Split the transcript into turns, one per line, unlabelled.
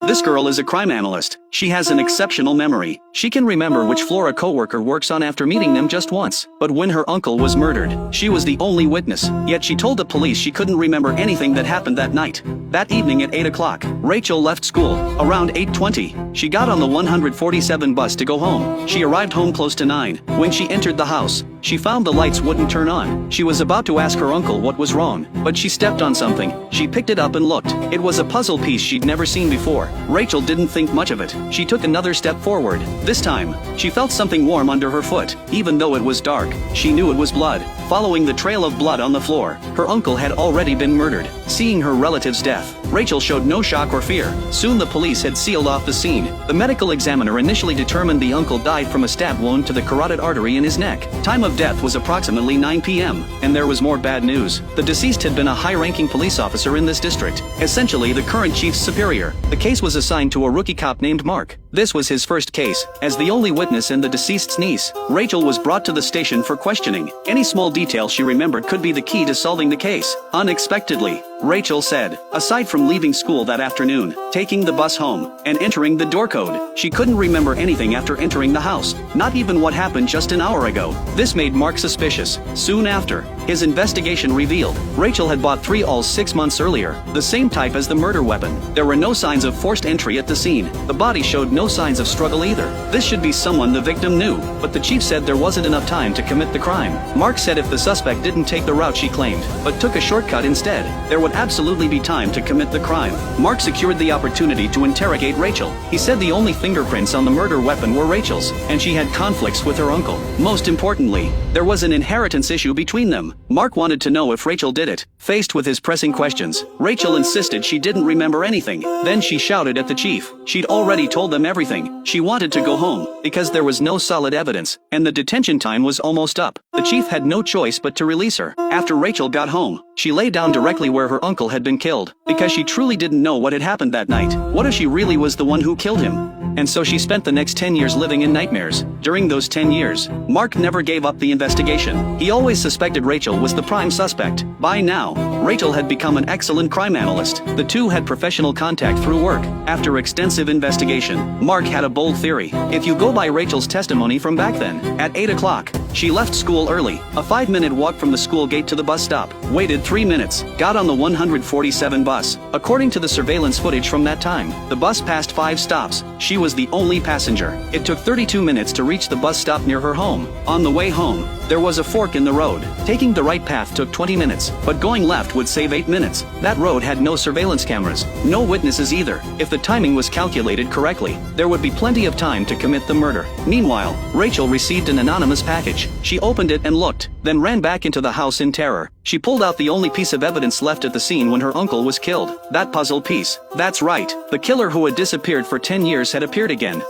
This girl is a crime analyst. She has an exceptional memory. She can remember which floor a coworker works on after meeting them just once. But when her uncle was murdered, she was the only witness. Yet she told the police she couldn't remember anything that happened that night. That evening at 8 o'clock, Rachel left school. Around 8:20, she got on the 147 bus to go home. She arrived home close to 9. When she entered the house, she found the lights wouldn't turn on. She was about to ask her uncle what was wrong, but she stepped on something. She picked it up and looked. It was a puzzle piece she'd never seen before. Rachel didn't think much of it. She took another step forward. This time, she felt something warm under her foot. Even though it was dark, she knew it was blood. Following the trail of blood on the floor, her uncle had already been murdered. Seeing her relative's death, Rachel showed no shock or fear. Soon the police had sealed off the scene. The medical examiner initially determined the uncle died from a stab wound to the carotid artery in his neck. Time of death was approximately 9 p.m. And there was more bad news. The deceased had been a high-ranking police officer in this district, essentially the current chief's superior. The case was assigned to a rookie cop named Mark. This was his first case. As the only witness and the deceased's niece, Rachel was brought to the station for questioning. Any small detail she remembered could be the key to solving the case. Unexpectedly, Rachel said, aside from leaving school that afternoon, taking the bus home, and entering the door code, she couldn't remember anything after entering the house, not even what happened just an hour ago. This made Mark suspicious. Soon after, his investigation revealed Rachel had bought 3 ALs 6 months earlier, the same type as the murder weapon. There were no signs of forced entry at the scene. The body showed no signs of struggle either. This should be someone the victim knew, but the chief said there wasn't enough time to commit the crime. Mark said if the suspect didn't take the route she claimed, but took a shortcut instead, there would absolutely be time to commit the crime. Mark secured the opportunity to interrogate Rachel. He said the only fingerprints on the murder weapon were Rachel's, and she had conflicts with her uncle. Most importantly, there was an inheritance issue between them. Mark wanted to know if Rachel did it. Faced with his pressing questions, Rachel insisted she didn't remember anything. Then she shouted at the chief. She'd already told them everything. She wanted to go home, because there was no solid evidence, and the detention time was almost up. The chief had no choice but to release her. After Rachel got home, she lay down directly where her uncle had been killed, because she truly didn't know what had happened that night. What if she really was the one who killed him? And so she spent the next 10 years living in nightmares. During those 10 years, Mark never gave up the investigation. He always suspected Rachel was the prime suspect. By now, Rachel had become an excellent crime analyst. The two had professional contact through work. After extensive investigation, Mark had a bold theory. If you go by Rachel's testimony from back then, at 8 o'clock, she left school early, a 5-minute walk from the school gate to the bus stop, waited 3 minutes, got on the 147 bus. According to the surveillance footage from that time, the bus passed 5 stops. She was the only passenger. It took 32 minutes to reach the bus stop near her home. On the way home, there was a fork in the road. Taking the right path took 20 minutes, but going left would save 8 minutes. That road had no surveillance cameras, no witnesses either. If the timing was calculated correctly, there would be plenty of time to commit the murder. Meanwhile, Rachel received an anonymous package. She opened it and looked, then ran back into the house in terror. She pulled out the only piece of evidence left at the scene when her uncle was killed. That puzzle piece. That's right. The killer who had disappeared for 10 years had appeared again.